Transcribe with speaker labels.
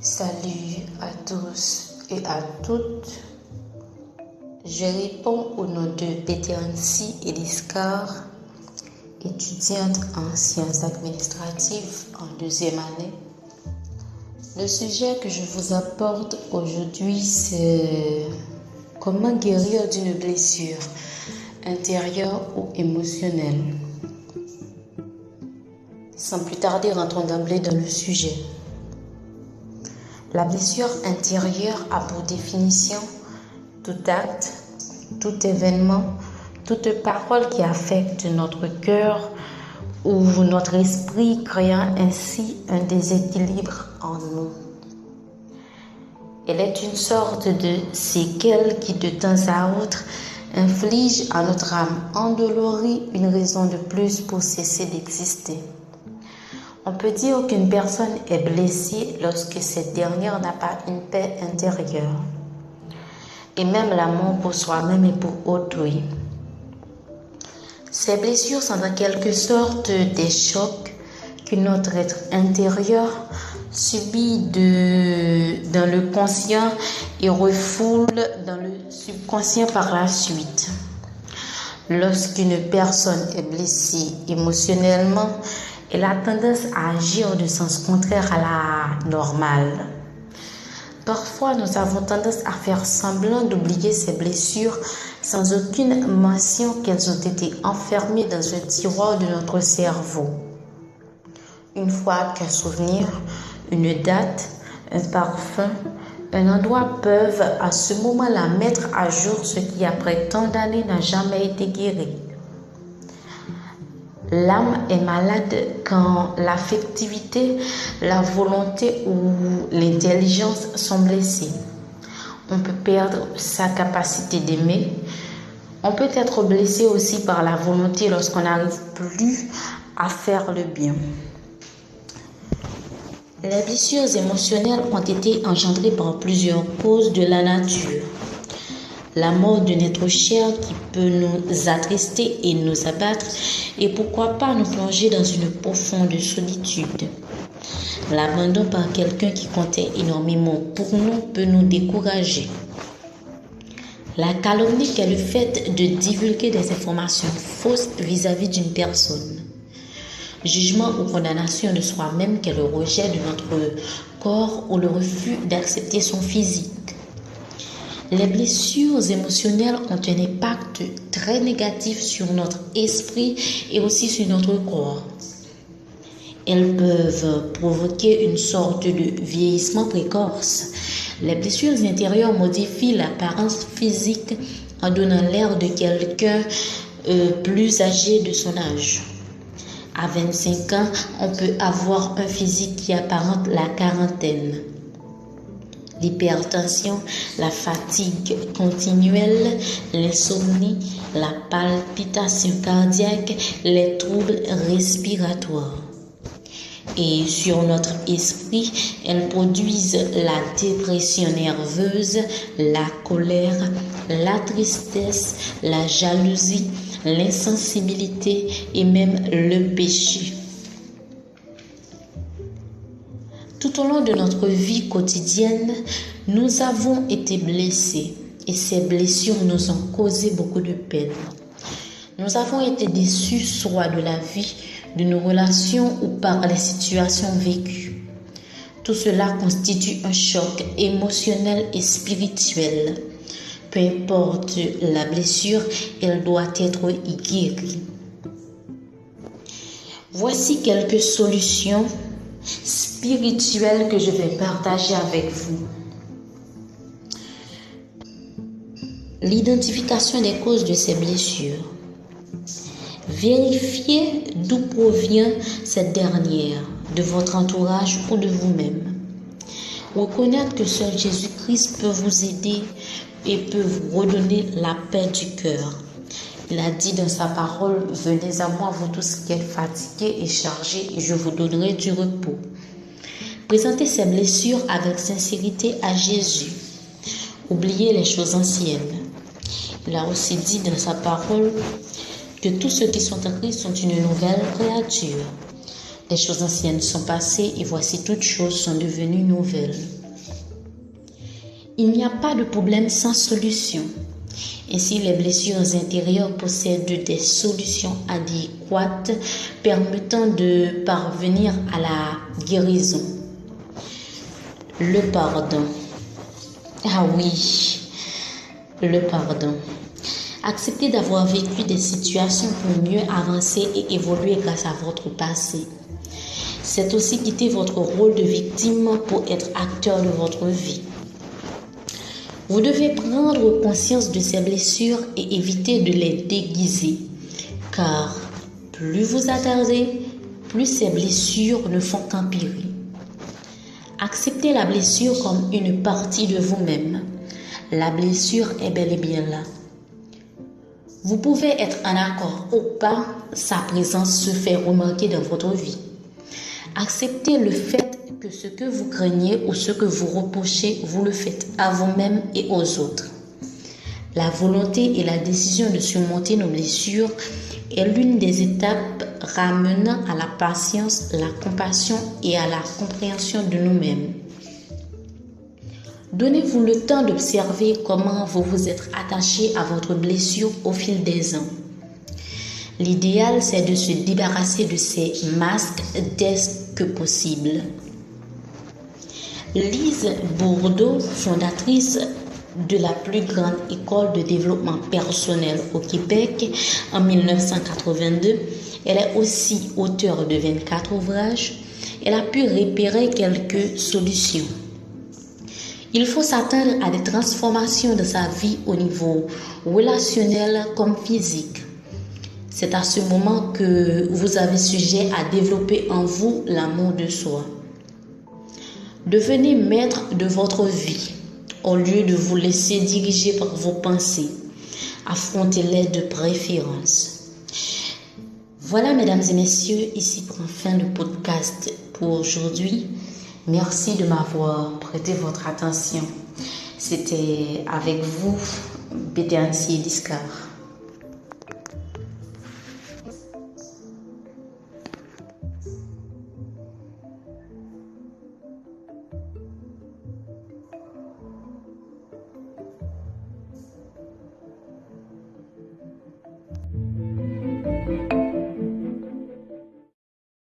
Speaker 1: Salut à tous et à toutes. Je réponds au nom de Béthéancy Eliscar, étudiante en sciences administratives en 2e année. Le sujet que je vous apporte aujourd'hui, c'est comment guérir d'une blessure intérieure ou émotionnelle. Sans plus tarder, rentrons d'emblée dans le sujet. La blessure intérieure a pour définition tout acte, tout événement, toute parole qui affecte notre cœur ou notre esprit, créant ainsi un déséquilibre en nous. Elle est une sorte de séquelle qui, de temps à autre, inflige à notre âme endolorie une raison de plus pour cesser d'exister. On peut dire qu'une personne est blessée lorsque cette dernière n'a pas une paix intérieure, et même l'amour pour soi-même et pour autrui. Ces blessures sont en quelque sorte des chocs que notre être intérieur subit dans le conscient et refoule dans le subconscient par la suite. Lorsqu'une personne est blessée émotionnellement, elle a tendance à agir de sens contraire à la normale. Parfois, nous avons tendance à faire semblant d'oublier ces blessures sans aucune mention qu'elles ont été enfermées dans un tiroir de notre cerveau. Une fois qu'un souvenir, une date, un parfum, un endroit peuvent à ce moment-là mettre à jour ce qui, après tant d'années, n'a jamais été guéri. L'âme est malade quand l'affectivité, la volonté ou l'intelligence sont blessées. On peut perdre sa capacité d'aimer. On peut être blessé aussi par la volonté lorsqu'on n'arrive plus à faire le bien. Les blessures émotionnelles ont été engendrées par plusieurs causes de la nature. La mort d'un être cher qui peut nous attrister et nous abattre, et pourquoi pas nous plonger dans une profonde solitude. L'abandon par quelqu'un qui comptait énormément pour nous peut nous décourager. La calomnie est le fait de divulguer des informations fausses vis-à-vis d'une personne. Jugement ou condamnation de soi-même qu'est le rejet de notre corps ou le refus d'accepter son physique. Les blessures émotionnelles ont un impact très négatif sur notre esprit et aussi sur notre corps. Elles peuvent provoquer une sorte de vieillissement précoce. Les blessures intérieures modifient l'apparence physique en donnant l'air de quelqu'un plus âgé de son âge. À 25 ans, on peut avoir un physique qui apparente la quarantaine. L'hypertension, la fatigue continuelle, l'insomnie, la palpitation cardiaque, les troubles respiratoires. Et sur notre esprit, elles produisent la dépression nerveuse, la colère, la tristesse, la jalousie, l'insensibilité et même le péché. Tout au long de notre vie quotidienne, nous avons été blessés et ces blessures nous ont causé beaucoup de peine. Nous avons été déçus soit de la vie, de nos relations ou par les situations vécues. Tout cela constitue un choc émotionnel et spirituel. Peu importe la blessure, elle doit être guérie. Voici quelques solutions spirituelle que je vais partager avec vous. L'identification des causes de ces blessures. Vérifiez d'où provient cette dernière, de votre entourage ou de vous-même. Reconnaître que seul Jésus-Christ peut vous aider et peut vous redonner la paix du cœur. Il a dit dans sa parole, « Venez à moi, vous tous qui êtes fatigués et chargés, et je vous donnerai du repos. » Présentez ces blessures avec sincérité à Jésus. Oubliez les choses anciennes. Il a aussi dit dans sa parole que tous ceux qui sont en Christ sont une nouvelle créature. Les choses anciennes sont passées et voici toutes choses sont devenues nouvelles. Il n'y a pas de problème sans solution. Ainsi, les blessures intérieures possèdent des solutions adéquates permettant de parvenir à la guérison. Le pardon. Ah oui, le pardon. Acceptez d'avoir vécu des situations pour mieux avancer et évoluer grâce à votre passé. C'est aussi quitter votre rôle de victime pour être acteur de votre vie. Vous devez prendre conscience de ces blessures et éviter de les déguiser, car plus vous attardez, plus ces blessures ne font qu'empirer. Acceptez la blessure comme une partie de vous-même. La blessure est bel et bien là. Vous pouvez être en accord ou pas, sa présence se fait remarquer dans votre vie. Acceptez le fait que ce que vous craignez ou ce que vous reprochez, vous le faites à vous-même et aux autres. La volonté et la décision de surmonter nos blessures est l'une des étapes ramenant à la patience, la compassion et à la compréhension de nous-mêmes. Donnez-vous le temps d'observer comment vous vous êtes attaché à votre blessure au fil des ans. L'idéal, c'est de se débarrasser de ces masques dès que possible. Lise Bourdeau, fondatrice de la plus grande école de développement personnel au Québec en 1982, elle est aussi auteure de 24 ouvrages. Elle a pu repérer quelques solutions. Il faut s'attendre à des transformations de sa vie au niveau relationnel comme physique. C'est à ce moment que vous avez sujet à développer en vous l'amour de soi. Devenez maître de votre vie au lieu de vous laisser diriger par vos pensées. Affrontez-les de préférence. Voilà, mesdames et messieurs, ici prend fin le podcast pour aujourd'hui. Merci de m'avoir prêté votre attention. C'était avec vous, Béthéancie Discar.